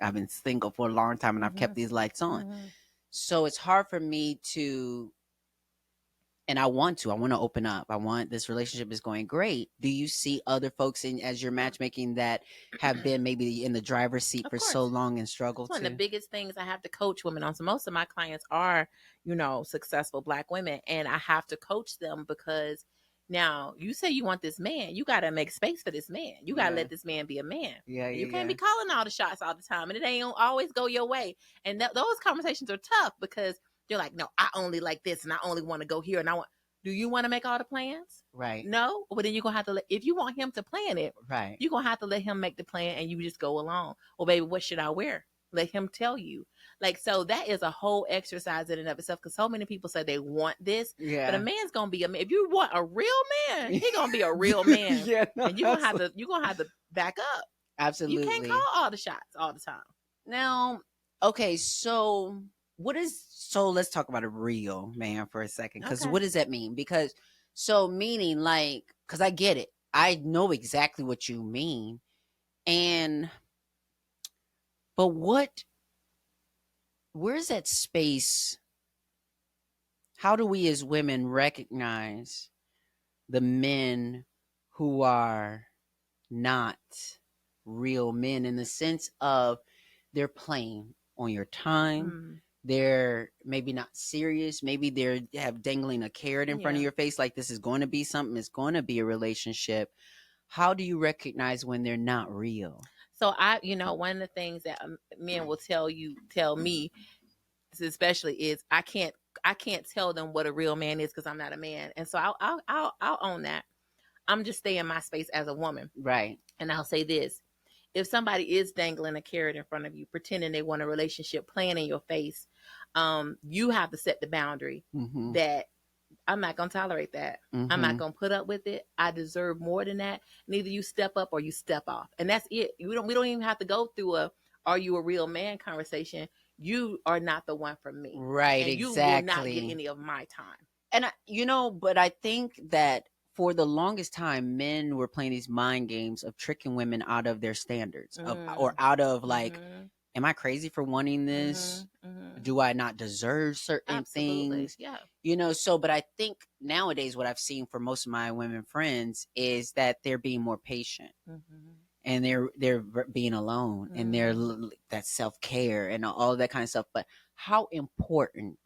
[SPEAKER 1] I've been single for a long time, and I've kept these lights on. So it's hard for me to, and I want to open up. I want, this relationship is going great. Do you see other folks as you're matchmaking that have been maybe in the driver's seat for so long and struggle
[SPEAKER 2] That's
[SPEAKER 1] to?
[SPEAKER 2] one of the biggest things I have to coach women on. So most of my clients are, successful Black women, and I have to coach them because now you say you want this man, you got to make space for this man. You got to let this man be a man.
[SPEAKER 1] Yeah,
[SPEAKER 2] And
[SPEAKER 1] yeah,
[SPEAKER 2] you can't
[SPEAKER 1] yeah.
[SPEAKER 2] be calling all the shots all the time, and it ain't always go your way. And those conversations are tough because they're like, no, I only like this, and I only want to go here, and I want. Do you want to make all the plans?
[SPEAKER 1] Right.
[SPEAKER 2] No, but then you're gonna have to if you want him to plan it,
[SPEAKER 1] Right.
[SPEAKER 2] you're gonna have to let him make the plan, and you just go along. Well, baby, what should I wear? Let him tell you. Like, so that is a whole exercise in and of itself, because so many people say they want this, but a man's gonna be a man. If you want a real man, he gonna be a real man.
[SPEAKER 1] Yeah, no,
[SPEAKER 2] and you're gonna have to back up.
[SPEAKER 1] absolutely.
[SPEAKER 2] You can't call all the shots all the time.
[SPEAKER 1] Now, okay, so let's talk about a real man for a second, because
[SPEAKER 2] Okay.
[SPEAKER 1] what does that mean? Because so meaning like, because I get it, I know exactly what you mean, and but where's that space? How do we as women recognize the men who are not real men, in the sense of they're playing on your time? They're maybe not serious. Maybe they have dangling a carrot in front of your face, like this is going to be something. It's going to be a relationship. How do you recognize when they're not real?
[SPEAKER 2] So one of the things that men will tell me, especially, is I can't tell them what a real man is because I'm not a man, and so I'll own that. I'm just staying in my space as a woman,
[SPEAKER 1] right?
[SPEAKER 2] And I'll say this: if somebody is dangling a carrot in front of you, pretending they want a relationship, playing in your face, you have to set the boundary that I'm not going to tolerate that. I'm not going to put up with it. I deserve more than that. And either you step up or you step off, and that's it. We don't even have to go through a "Are you a real man?" conversation. You are not the one for me,
[SPEAKER 1] right?
[SPEAKER 2] And
[SPEAKER 1] exactly.
[SPEAKER 2] you will not get any of my time.
[SPEAKER 1] And but I think that for the longest time, men were playing these mind games of tricking women out of their standards, or out of like, am I crazy for wanting this? Do I not deserve certain
[SPEAKER 2] Absolutely.
[SPEAKER 1] things?
[SPEAKER 2] Yeah.
[SPEAKER 1] So, but I think nowadays what I've seen for most of my women friends is that they're being more patient, and they're being alone, and they're that self-care and all that kind of stuff. But how important,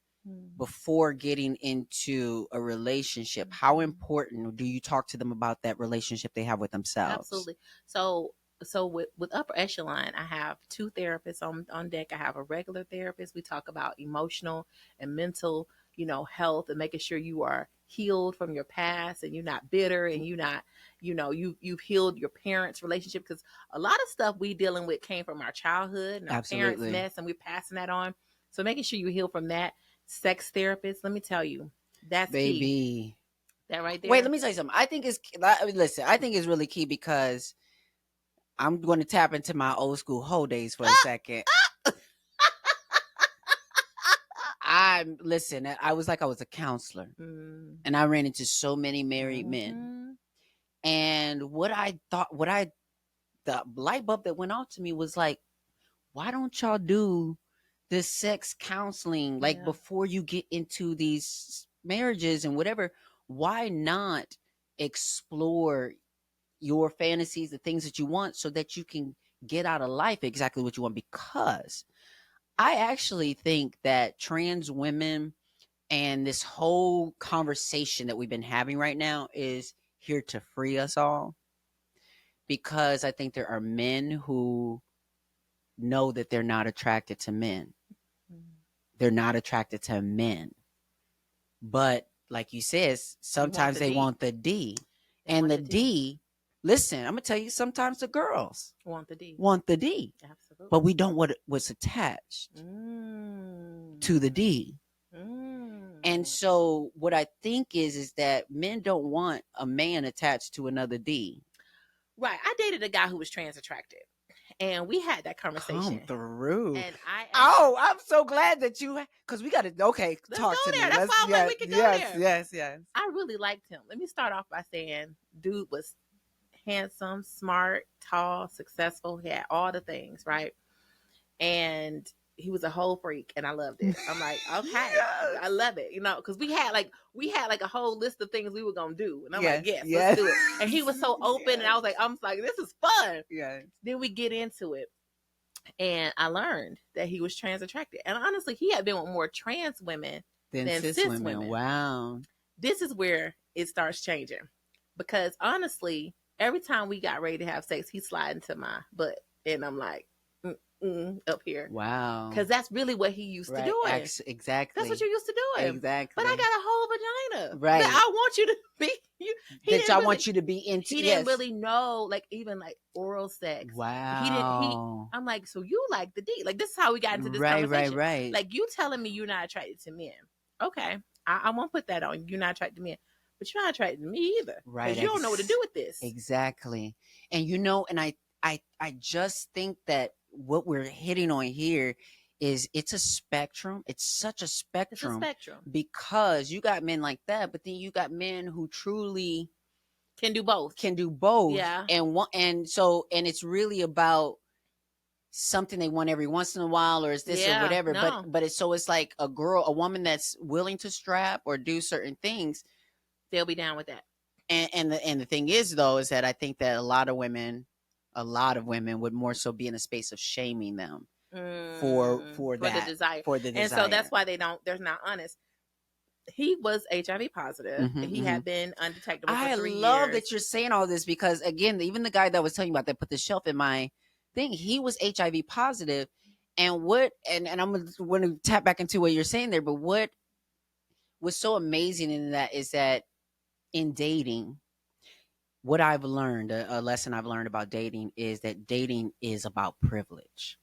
[SPEAKER 1] before getting into a relationship, how important do you talk to them about that relationship they have with themselves?
[SPEAKER 2] Absolutely. So with Upper Echelon, I have two therapists on deck. I have a regular therapist. We talk about emotional and mental, health, and making sure you are healed from your past, and you're not bitter, and you're not, you've healed your parents' relationship, because a lot of stuff we dealing with came from our childhood and our parents' mess, and we're passing that on. So making sure you heal from that. Sex therapist, let me tell you, that's
[SPEAKER 1] Baby.
[SPEAKER 2] key. That right there.
[SPEAKER 1] Wait, let me tell you something. I think it's listen. I think it's really key, because I'm going to tap into my old school hoe days for a second. Listen. I was a counselor, and I ran into so many married men. And the light bulb that went off to me was like, why don't y'all do this sex counseling before you get into these marriages and whatever? Why not explore your fantasies, the things that you want, so that you can get out of life exactly what you want? Because I actually think that trans women and this whole conversation that we've been having right now is here to free us all. Because I think there are men who know that they're not attracted to men. They're not attracted to men. But like you said, sometimes they want the D. And the D, listen, I'm going to tell you, sometimes the girls want the D. Absolutely. But we don't want what's attached to the D. And so what I think is that men don't want a man attached to another D.
[SPEAKER 2] Right. I dated a guy who was trans attracted, and we had that conversation.
[SPEAKER 1] Come through.
[SPEAKER 2] And
[SPEAKER 1] I'm so glad that because we got to, okay,
[SPEAKER 2] let's
[SPEAKER 1] talk
[SPEAKER 2] go
[SPEAKER 1] to
[SPEAKER 2] there.
[SPEAKER 1] me.
[SPEAKER 2] That's why we can go there.
[SPEAKER 1] Yes.
[SPEAKER 2] I really liked him. Let me start off by saying, dude was handsome, smart, tall, successful. He had all the things, right? And he was a whole freak, and I loved it. I'm like, okay, yes. I love it, because we had like a whole list of things we were gonna do, and I'm like, yes, let's do it. And he was so open, and I was like, this is fun. Yes. Then we get into it, and I learned that he was trans attracted, and honestly, he had been with more trans women than cis women.
[SPEAKER 1] Wow.
[SPEAKER 2] This is where it starts changing, because honestly, every time we got ready to have sex, he slid into my butt, and I'm like, up here.
[SPEAKER 1] Wow.
[SPEAKER 2] Because that's really what he used to do.
[SPEAKER 1] Exactly.
[SPEAKER 2] That's what you used to do.
[SPEAKER 1] Exactly.
[SPEAKER 2] But I got a whole vagina.
[SPEAKER 1] Right.
[SPEAKER 2] That I want you to be.
[SPEAKER 1] I want you to be into.
[SPEAKER 2] He didn't really know, even oral sex.
[SPEAKER 1] Wow.
[SPEAKER 2] I'm like, so you like the D? Like, this is how we got into this conversation.
[SPEAKER 1] Right.
[SPEAKER 2] Like, you telling me you're not attracted to men? Okay, I won't put that on. You're not attracted to men, but you're not attracted to me either. Right. Because you don't know what to do with this.
[SPEAKER 1] Exactly. And and I just think that what we're hitting on here is it's a spectrum. It's such a spectrum. Because you got men like that, but then you got men who truly
[SPEAKER 2] can do both.
[SPEAKER 1] Yeah. And it's really about something they want every once in a while, or is this or whatever. No. But it's like a woman that's willing to strap or do certain things,
[SPEAKER 2] they'll be down with that.
[SPEAKER 1] And the thing is, though, is that I think that a lot of women would more so be in a space of shaming them for the desire.
[SPEAKER 2] And so that's why they're not honest. He was HIV positive. He had been undetectable for 3 years.
[SPEAKER 1] I love that you're saying all this, because again, even the guy that was telling you about that put the shelf in my thing, he was HIV positive. And I'm going to tap back into what you're saying there, but what was so amazing in that is that in dating, what I've learned, a lesson I've learned about dating, is that dating is about privilege.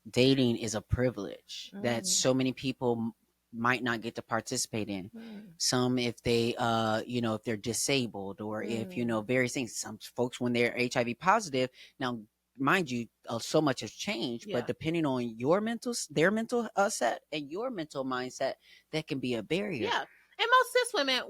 [SPEAKER 1] Dating is a privilege that so many people might not get to participate in. Some, if they, if they're disabled, or if, various things. Some folks, when they're HIV positive, now, mind you, so much has changed, but depending on their mental set and your mental mindset, that can be a barrier.
[SPEAKER 2] Yeah. And most cis women,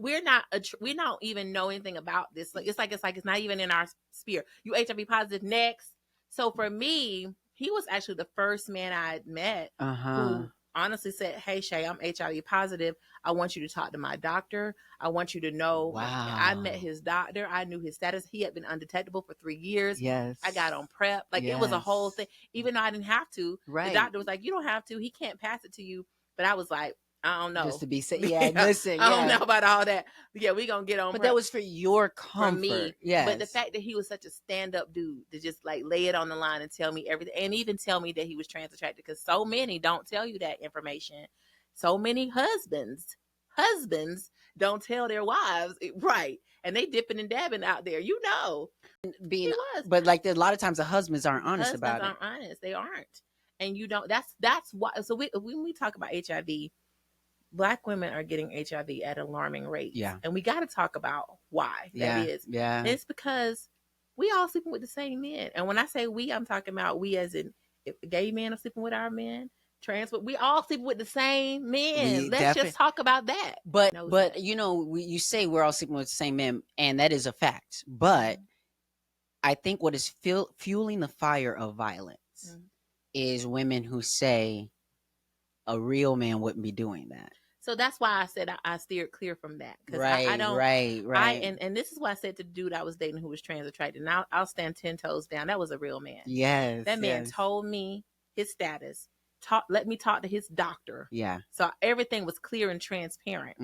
[SPEAKER 2] we don't even know anything about this. Like it's not even in our sphere. You HIV positive next. So for me, he was actually the first man I had met who honestly said, "Hey Shay, I'm HIV positive. I want you to talk to my doctor. I want you to know."
[SPEAKER 1] Wow.
[SPEAKER 2] I met his doctor. I knew his status. He had been undetectable for 3 years.
[SPEAKER 1] Yes.
[SPEAKER 2] I got on PrEP. Like it was a whole thing. Even though I didn't have to,
[SPEAKER 1] right.
[SPEAKER 2] The doctor was like, "You don't have to. He can't pass it to you." But I was like, I don't know.
[SPEAKER 1] Just to be safe. Yeah, listen.
[SPEAKER 2] I don't know about all that. Yeah, we gonna get on.
[SPEAKER 1] But that was for your comfort.
[SPEAKER 2] For me.
[SPEAKER 1] Yes.
[SPEAKER 2] But the fact that he was such a stand-up dude to just like lay it on the line and tell me everything, and even tell me that he was trans attracted, because so many don't tell you that information. So many husbands don't tell their wives, right? And they dipping and dabbing out there, Being he was.
[SPEAKER 1] But like a lot of times the husbands aren't honest about it.
[SPEAKER 2] Husbands aren't honest. They aren't. And you don't. That's why. So when we talk about HIV, Black women are getting HIV at alarming rates.
[SPEAKER 1] Yeah.
[SPEAKER 2] And we got to talk about why that is.
[SPEAKER 1] Yeah.
[SPEAKER 2] And it's because we all sleeping with the same men. And when I say we, I'm talking about we as in if gay men are sleeping with our men, trans, we all sleeping with the same men. Let's just talk about that.
[SPEAKER 1] But you say we're all sleeping with the same men, and that is a fact. But I think what is fueling the fire of violence is women who say a real man wouldn't be doing that.
[SPEAKER 2] So that's why I said I steered clear from that.
[SPEAKER 1] Right,
[SPEAKER 2] I don't.
[SPEAKER 1] Right.
[SPEAKER 2] And this is why I said to the dude I was dating who was trans attracted. Now I'll stand 10 toes down. That was a real man.
[SPEAKER 1] Yes.
[SPEAKER 2] That man told me his status. Let me talk to his doctor.
[SPEAKER 1] Yeah.
[SPEAKER 2] So everything was clear and transparent.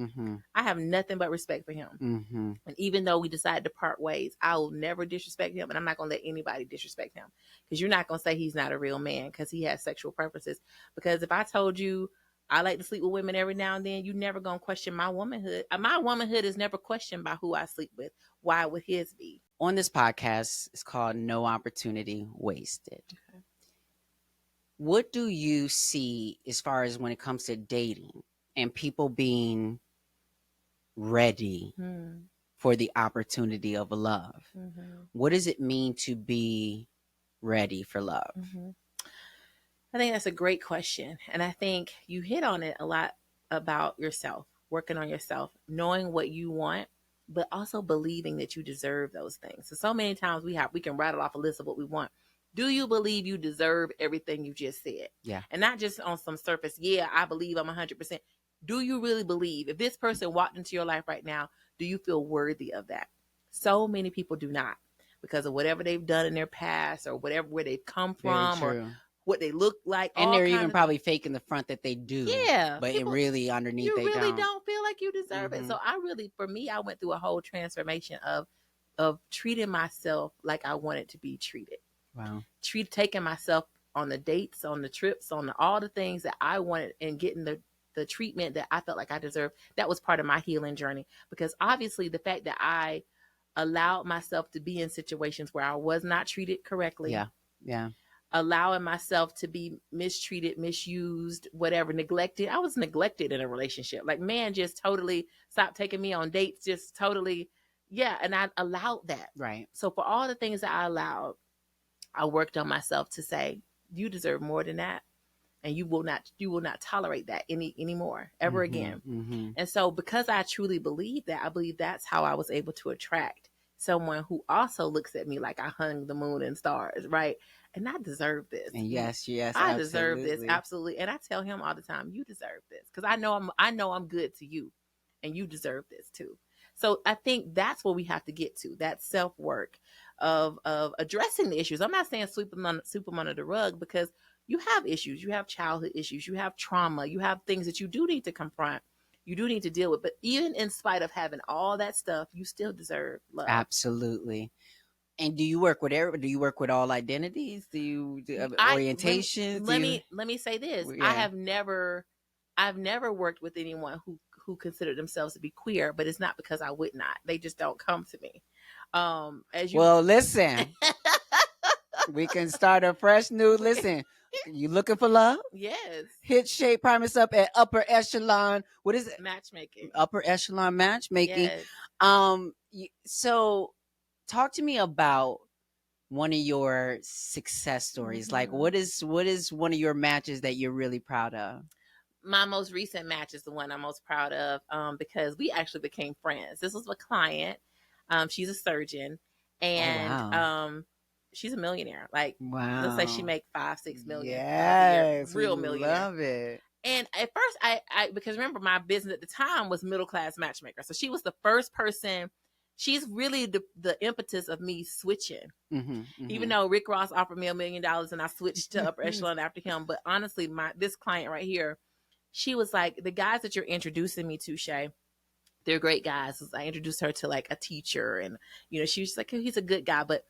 [SPEAKER 2] I have nothing but respect for him. And even though we decided to part ways, I will never disrespect him, and I'm not going to let anybody disrespect him, because you're not going to say he's not a real man because he has sexual preferences. Because if I told you I like to sleep with women every now and then, you're never going to question my womanhood. My womanhood is never questioned by who I sleep with. Why would his be?
[SPEAKER 1] On this podcast, it's called No Opportunity Wasted. Okay. What do you see as far as when it comes to dating and people being ready for the opportunity of love? What does it mean to be ready for love?
[SPEAKER 2] I think that's a great question. And I think you hit on it a lot about yourself, working on yourself, knowing what you want, but also believing that you deserve those things. So many times we can rattle off a list of what we want. Do you believe you deserve everything you just said?
[SPEAKER 1] Yeah.
[SPEAKER 2] And not just on some surface, yeah, I believe I'm 100%. Do you really believe? If this person walked into your life right now, do you feel worthy of that? So many people do not, because of whatever they've done in their past, or where they've come from, or what they look like.
[SPEAKER 1] And they're even probably faking the front that they do.
[SPEAKER 2] Yeah.
[SPEAKER 1] But people, really underneath they
[SPEAKER 2] really don't feel like you deserve it. So I went through a whole transformation of treating myself like I wanted to be treated.
[SPEAKER 1] Wow.
[SPEAKER 2] Taking myself on the dates, on the trips, on all the things that I wanted, and getting the treatment that I felt like I deserved. That was part of my healing journey, because obviously the fact that I allowed myself to be in situations where I was not treated correctly.
[SPEAKER 1] Yeah.
[SPEAKER 2] Allowing myself to be mistreated, misused, whatever, neglected. I was neglected in a relationship. Like, man just totally stopped taking me on dates, just totally. Yeah. And I allowed that.
[SPEAKER 1] Right.
[SPEAKER 2] So for all the things that I allowed, I worked on myself to say, you deserve more than that. And you will not tolerate that anymore, ever again. And so because I truly believe that, I believe that's how I was able to attract someone who also looks at me like I hung the moon and stars, right? And I deserve this.
[SPEAKER 1] And yes,
[SPEAKER 2] I deserve this, absolutely. And I tell him all the time, you deserve this, because I know I'm good to you, and you deserve this too. So I think that's what we have to get to, that self-work of addressing the issues. I'm not saying sweep them under the rug, because you have issues, you have childhood issues, you have trauma, you have things that you do need to confront, you do need to deal with. But even in spite of having all that stuff, you still deserve love.
[SPEAKER 1] Absolutely. And do you work with all identities? Do you orientations?
[SPEAKER 2] Let me say this. Yeah. I've never worked with anyone who considered themselves to be queer, but it's not because I would not. They just don't come to me.
[SPEAKER 1] Well, listen. We can start a fresh new. Listen, you looking for love?
[SPEAKER 2] Yes.
[SPEAKER 1] Hit Shea Primus up at Upper Echelon. What is it?
[SPEAKER 2] Matchmaking.
[SPEAKER 1] Upper Echelon Matchmaking. Yes. So talk to me about one of your success stories. Like, what is one of your matches that you're really proud of?
[SPEAKER 2] My most recent match is the one I'm most proud of, because we actually became friends. This was a client. She's a surgeon,
[SPEAKER 1] Oh
[SPEAKER 2] and
[SPEAKER 1] wow.
[SPEAKER 2] she's a millionaire. Like, let's say she
[SPEAKER 1] Wow.
[SPEAKER 2] make 5-6 million a year,
[SPEAKER 1] Yes, we
[SPEAKER 2] real millionaire.
[SPEAKER 1] love it.
[SPEAKER 2] And at first, I because remember my business at the time was middle class matchmaker, so she was the first person. She's really the impetus of me switching. Even though Rick Ross offered me $1 million and I switched to Upper Echelon after him, but honestly, this client right here, she was like, the guys that you're introducing me to, Shay, they're great guys. I introduced her to like a teacher, and she was like, he's a good guy, but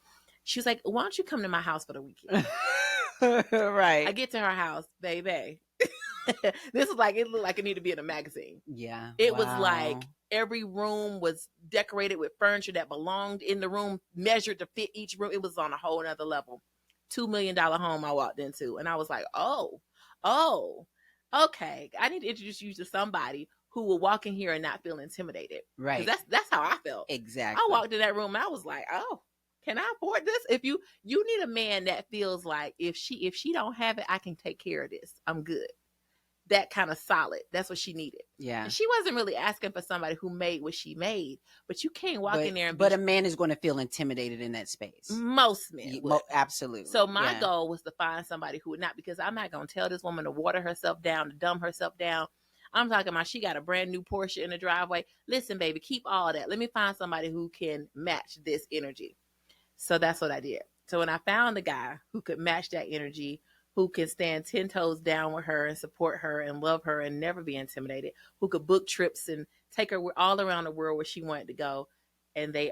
[SPEAKER 2] she was like, why don't you come to my house for the weekend?
[SPEAKER 1] Right.
[SPEAKER 2] I get to her house, baby. This is like, it looked like it needed to be in a magazine.
[SPEAKER 1] Yeah.
[SPEAKER 2] It was
[SPEAKER 1] Wow.
[SPEAKER 2] like every room was decorated with furniture that belonged in the room, measured to fit each room. It was on a whole nother level. $2 million home I walked into, and I was like, oh, okay. I need to introduce you to somebody who will walk in here and not feel intimidated.
[SPEAKER 1] Right.
[SPEAKER 2] Because that's how I felt.
[SPEAKER 1] Exactly.
[SPEAKER 2] I walked in that room and I was like, oh, can I afford this? If you need a man that feels like if she don't have it, I can take care of this. I'm good. That kind of solid. That's what she needed.
[SPEAKER 1] Yeah.
[SPEAKER 2] And she wasn't really asking for somebody who made what she made, but you can't walk in there and
[SPEAKER 1] but a man is going to feel intimidated in that space.
[SPEAKER 2] Most men would.
[SPEAKER 1] Absolutely.
[SPEAKER 2] So my goal was to find somebody who would not, because I'm not going to tell this woman to water herself down, to dumb herself down. I'm talking about she got a brand new Porsche in the driveway. Listen, baby, keep all that. Let me find somebody who can match this energy. So that's what I did. So when I found a guy who could match that energy, who can stand 10 toes down with her and support her and love her and never be intimidated, who could book trips and take her all around the world where she wanted to go. And they've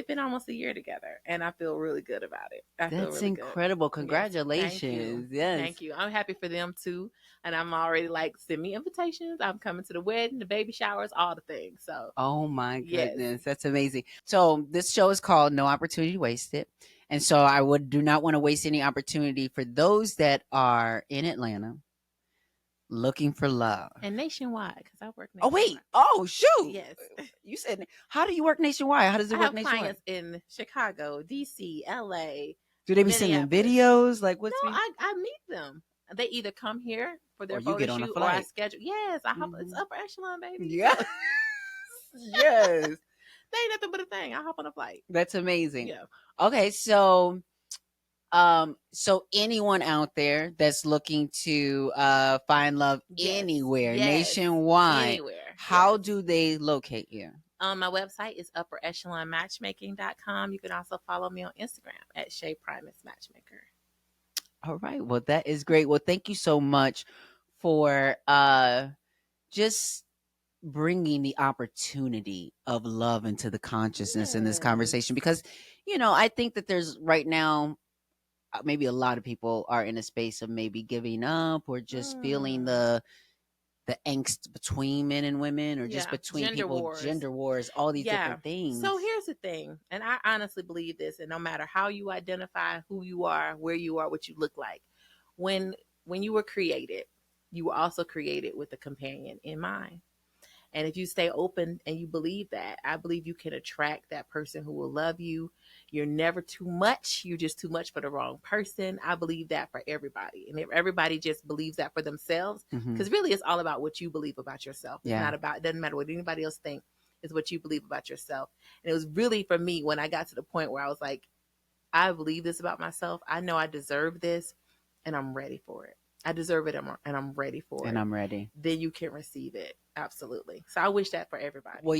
[SPEAKER 2] been almost a year together, and I feel really good about it.
[SPEAKER 1] That's incredible.
[SPEAKER 2] Good.
[SPEAKER 1] Congratulations. Yes.
[SPEAKER 2] Thank you. I'm happy for them too. And I'm already like, send me invitations. I'm coming to the wedding, the baby showers, all the things. So,
[SPEAKER 1] oh my goodness. Yes. That's amazing. So this show is called No Opportunity Wasted. And so I do not want to waste any opportunity for those that are in Atlanta looking for love.
[SPEAKER 2] And nationwide, because I work
[SPEAKER 1] nationwide. Oh, wait. Oh, shoot.
[SPEAKER 2] Yes.
[SPEAKER 1] You said, how do you work nationwide? How does it work nationwide? I
[SPEAKER 2] have clients in Chicago, DC, LA.
[SPEAKER 1] Do they be sending videos? Like, what's
[SPEAKER 2] No, I meet them. They either come here for their
[SPEAKER 1] or you get on a
[SPEAKER 2] shoot, or I schedule. Yes, I hop. It's Upper Echelon, baby.
[SPEAKER 1] Yeah. Yes.
[SPEAKER 2] They ain't nothing but a thing. I hop on a flight.
[SPEAKER 1] That's amazing.
[SPEAKER 2] Yeah.
[SPEAKER 1] Okay, so so anyone out there that's looking to find love anywhere, nationwide,
[SPEAKER 2] anywhere,
[SPEAKER 1] how do they locate you?
[SPEAKER 2] My website is upperechelonmatchmaking.com. You can also follow me on Instagram at Shae Primus Matchmaker.
[SPEAKER 1] All right. Well, that is great. Well, thank you so much for just bringing the opportunity of love into the consciousness in this conversation, because I think that there's right now maybe a lot of people are in a space of maybe giving up or just feeling the angst between men and women, or just between gender wars, all these different things.
[SPEAKER 2] So here's the thing, and I honestly believe this, and no matter how you identify who you are, where you are, what you look like, when you were created, you were also created with a companion in mind. And if you stay open and you believe that, I believe you can attract that person who will love you. You're never too much. You're just too much for the wrong person. I believe that for everybody. And if everybody just believes that for themselves, because really it's all about what you believe about yourself. It's not about, it doesn't matter what anybody else thinks. It's what you believe about yourself. And it was really for me when I got to the point where I was like, I believe this about myself. I know I deserve this, and I'm ready for it. I deserve it, and I'm ready for it.
[SPEAKER 1] And I'm ready.
[SPEAKER 2] Then you can receive it. Absolutely. So I wish that for everybody.
[SPEAKER 1] Well,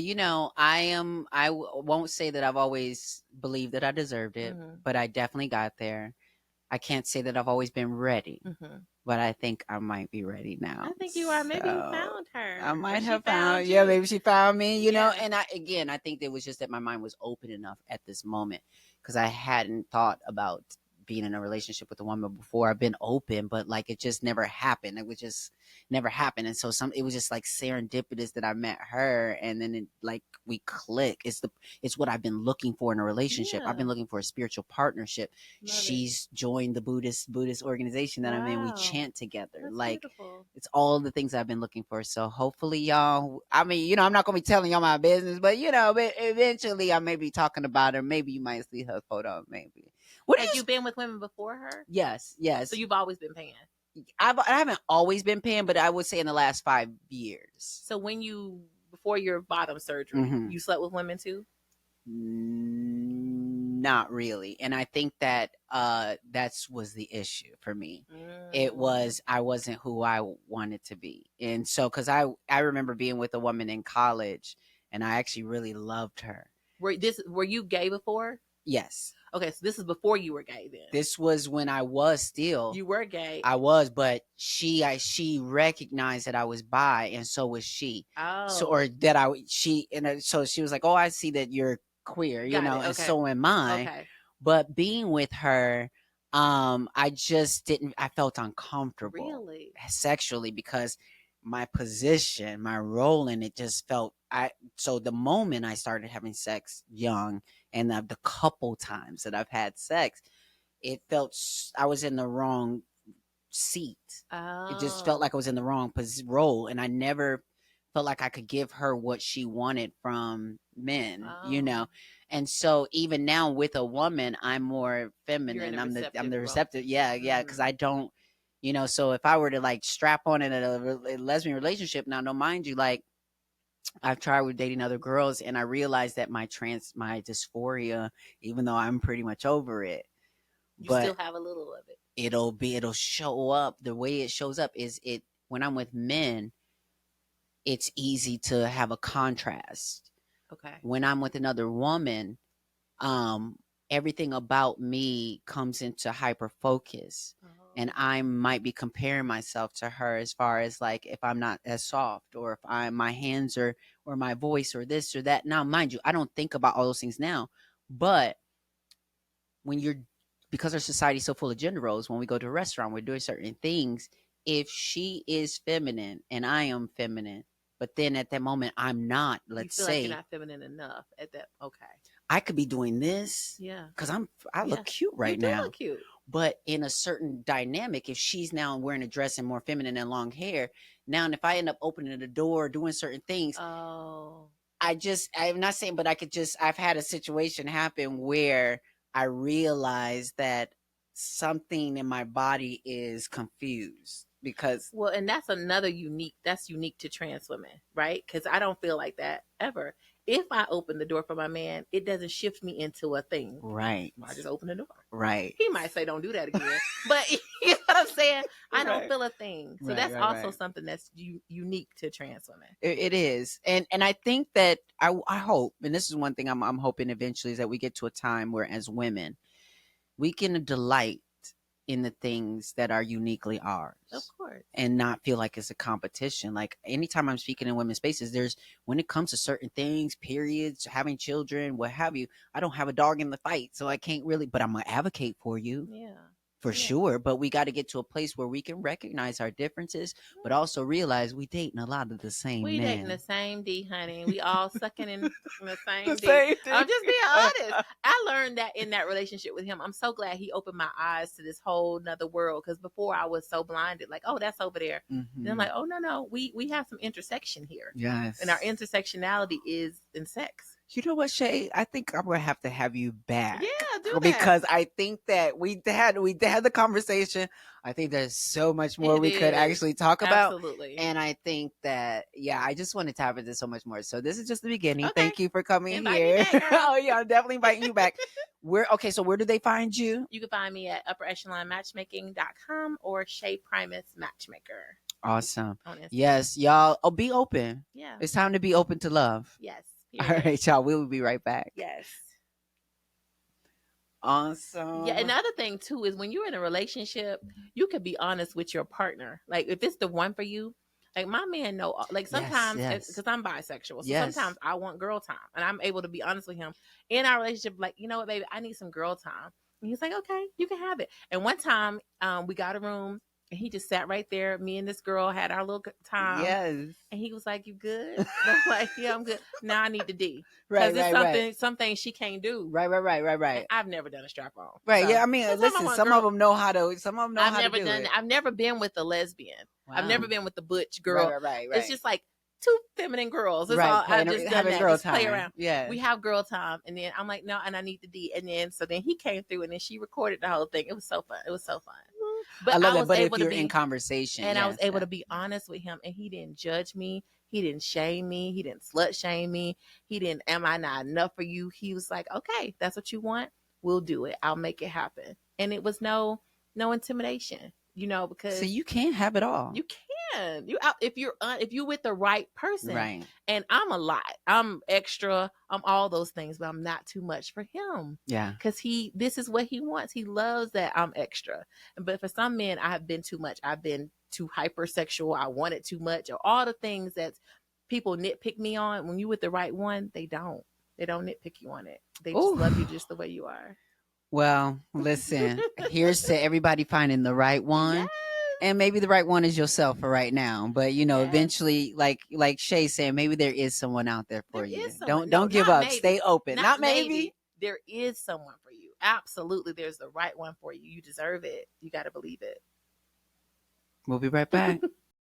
[SPEAKER 1] I won't say that I've always believed that I deserved it, but I definitely got there. I can't say that I've always been ready, but I think I might be ready now.
[SPEAKER 2] I think you are. Maybe you found her.
[SPEAKER 1] I might have found, maybe she found me, you know, and I think it was just that my mind was open enough at this moment, because I hadn't thought about being in a relationship with a woman before. I've been open, but like it just never happened. It was just never happened. And so it was just like serendipitous that I met her, and then it, like, we click. It's what I've been looking for in a relationship. I've been looking for a spiritual partnership. She's joined the Buddhist organization that I'm in. We chant together.
[SPEAKER 2] That's
[SPEAKER 1] like
[SPEAKER 2] beautiful.
[SPEAKER 1] It's all the things I've been looking for. So hopefully y'all, I mean, I'm not gonna be telling y'all my business, but but eventually I may be talking about her. Maybe you might see her photo. Maybe.
[SPEAKER 2] Have you been with women before her?
[SPEAKER 1] Yes.
[SPEAKER 2] So you've always been paying?
[SPEAKER 1] I haven't always been paying, but I would say in the last 5 years.
[SPEAKER 2] So before your bottom surgery, you slept with women too?
[SPEAKER 1] Not really. And I think that that's was the issue for me. It was I wasn't who I wanted to be. And so cuz I remember being with a woman in college and I actually really loved her.
[SPEAKER 2] Were you gay before?
[SPEAKER 1] Yes.
[SPEAKER 2] Okay, so this is before you were gay then.
[SPEAKER 1] This was when I was still.
[SPEAKER 2] You were gay.
[SPEAKER 1] I was, but she recognized that I was bi, and so was she.
[SPEAKER 2] Oh.
[SPEAKER 1] So or that so she was like, "Oh, I see that you're queer," you know, and so am I.
[SPEAKER 2] Okay.
[SPEAKER 1] But being with her, I just didn't. I felt uncomfortable,
[SPEAKER 2] really,
[SPEAKER 1] sexually, because my position, my role in it, just felt. So the moment I started having sex young, and the couple times that I've had sex, it felt I was in the wrong seat.
[SPEAKER 2] Oh.
[SPEAKER 1] It just felt like I was in the wrong role, and I never felt like I could give her what she wanted from men, you know. And so even now with a woman, I'm more feminine. I'm the receptive. Yeah, because I don't, you know. So if I were to like strap on in a lesbian relationship, now, no, mind you, like I've tried with dating other girls, and I realized that my dysphoria, even though I'm pretty much over it,
[SPEAKER 2] you still have a little of it.
[SPEAKER 1] It'll show up. The way it shows up is when I'm with men, it's easy to have a contrast.
[SPEAKER 2] Okay.
[SPEAKER 1] When I'm with another woman, everything about me comes into hyper focus. And I might be comparing myself to her as far as like if I'm not as soft, or if my hands or my voice or this or that. Now, mind you, I don't think about all those things now, but because our society is so full of gender roles, when we go to a restaurant, we're doing certain things. If she is feminine and I am feminine, but then at that moment I'm not, let's say,
[SPEAKER 2] like you're not feminine enough at that. Okay.
[SPEAKER 1] I could be doing this.
[SPEAKER 2] Yeah.
[SPEAKER 1] Because I look cute right now.
[SPEAKER 2] You do look cute.
[SPEAKER 1] But in a certain dynamic, if she's now wearing a dress and more feminine and long hair, now, and if I end up opening the door, doing certain things, I'm not saying, but I've had a situation happen where I realized that something in my body is confused because.
[SPEAKER 2] Well, and that's unique to trans women, right? Because I don't feel like that ever. If I open the door for my man, it doesn't shift me into a thing.
[SPEAKER 1] Right.
[SPEAKER 2] I just open the door.
[SPEAKER 1] Right.
[SPEAKER 2] He might say, don't do that again. But you know what I'm saying? I don't feel a thing. So that's also something that's unique to trans women.
[SPEAKER 1] It is. And I think that I hope, and this is one thing I'm hoping eventually, is that we get to a time where as women, we can delight in the things that are uniquely ours.
[SPEAKER 2] Of course.
[SPEAKER 1] And not feel like it's a competition. Like anytime I'm speaking in women's spaces, when it comes to certain things, periods, having children, what have you, I don't have a dog in the fight. So I can't really, but I'm going to advocate for you.
[SPEAKER 2] Yeah.
[SPEAKER 1] For sure. But we got to get to a place where we can recognize our differences, but also realize we dating a lot of the same men.
[SPEAKER 2] Dating the same D, honey. We all sucking in the same D. I'm just being honest. I learned that in that relationship with him. I'm so glad he opened my eyes to this whole nother world, because before I was so blinded, like, oh, that's over there.
[SPEAKER 1] Mm-hmm.
[SPEAKER 2] Then I'm like, oh, no. We have some intersection here.
[SPEAKER 1] Yes.
[SPEAKER 2] And our intersectionality is in sex.
[SPEAKER 1] You know what, Shay? I think I'm gonna have to have you back.
[SPEAKER 2] Yeah, do that.
[SPEAKER 1] Because I think that we had the conversation. I think there's so much more we could actually talk about.
[SPEAKER 2] Absolutely.
[SPEAKER 1] And I think that, I just want to tap into so much more. So this is just the beginning.
[SPEAKER 2] Okay.
[SPEAKER 1] Thank you for coming
[SPEAKER 2] Invite
[SPEAKER 1] here.
[SPEAKER 2] Me back, girl.
[SPEAKER 1] Oh yeah, I'm definitely inviting you back. So where do they find you?
[SPEAKER 2] You can find me at Upper Echelon Matchmaking.com or Shae Primus Matchmaker.
[SPEAKER 1] Awesome. Yes, y'all. Oh, be open.
[SPEAKER 2] Yeah.
[SPEAKER 1] It's time to be open to love.
[SPEAKER 2] Yes.
[SPEAKER 1] All right, y'all. We will be right back.
[SPEAKER 2] Yes.
[SPEAKER 1] Awesome.
[SPEAKER 2] Yeah, another thing too is when you're in a relationship, you can be honest with your partner. Like if it's the one for you, like my man know. Like sometimes, because I'm bisexual, so sometimes I want girl time, and I'm able to be honest with him in our relationship. Like, you know what, baby, I need some girl time. And he's like, okay, you can have it. And one time, we got a room. And he just sat right there. Me and this girl had our little time.
[SPEAKER 1] Yes.
[SPEAKER 2] And he was like, you good? And I'm like, yeah, I'm good. Now I need the D.
[SPEAKER 1] Right,
[SPEAKER 2] Because it's something she can't do.
[SPEAKER 1] Right.
[SPEAKER 2] And I've never done a strap on.
[SPEAKER 1] Right. So, yeah. I mean, listen, some of them know how to. Some of them know how to do it.
[SPEAKER 2] I've never been with a lesbian. Wow. I've never been with the butch girl.
[SPEAKER 1] Right.
[SPEAKER 2] It's just like two feminine girls. That's all. I've just done that. Just play around.
[SPEAKER 1] Yeah.
[SPEAKER 2] We have girl time, and then I'm like, no, and I need the D. And then he came through, and then she recorded the whole thing. It was so fun. But
[SPEAKER 1] I love
[SPEAKER 2] I
[SPEAKER 1] that.
[SPEAKER 2] was
[SPEAKER 1] But if
[SPEAKER 2] able to
[SPEAKER 1] you're in
[SPEAKER 2] be
[SPEAKER 1] conversation,
[SPEAKER 2] and I was
[SPEAKER 1] yes,
[SPEAKER 2] able
[SPEAKER 1] yeah.
[SPEAKER 2] to be honest with him, and he didn't judge me. He didn't shame me. He didn't slut shame me. He didn't, am I not enough for you? He was like, okay, that's what you want. We'll do it. I'll make it happen. And it was no intimidation,
[SPEAKER 1] So
[SPEAKER 2] because
[SPEAKER 1] you can't have it all.
[SPEAKER 2] you can. If you're with the right person.
[SPEAKER 1] Right.
[SPEAKER 2] And I'm a lot. I'm extra. I'm all those things, but I'm not too much for him.
[SPEAKER 1] Yeah.
[SPEAKER 2] Because this is what he wants. He loves that I'm extra. But for some men, I have been too much. I've been too hypersexual. I wanted too much, or all the things that people nitpick me on. When you with the right one, they don't. They don't nitpick you on it. They just
[SPEAKER 1] Ooh.
[SPEAKER 2] love you just the way you are.
[SPEAKER 1] Well, listen, here's to everybody finding the right
[SPEAKER 2] Yes.
[SPEAKER 1] one. And maybe the right one is yourself for right now. But
[SPEAKER 2] Yes.
[SPEAKER 1] eventually, like Shay saying, maybe there is someone out there for
[SPEAKER 2] There
[SPEAKER 1] you.
[SPEAKER 2] is someone.
[SPEAKER 1] Don't
[SPEAKER 2] No,
[SPEAKER 1] give
[SPEAKER 2] not
[SPEAKER 1] up.
[SPEAKER 2] maybe.
[SPEAKER 1] Stay open.
[SPEAKER 2] Not
[SPEAKER 1] Not maybe.
[SPEAKER 2] maybe. There is someone for you. Absolutely. There's the right one for you. You deserve it. You got to believe it.
[SPEAKER 1] We'll be right back.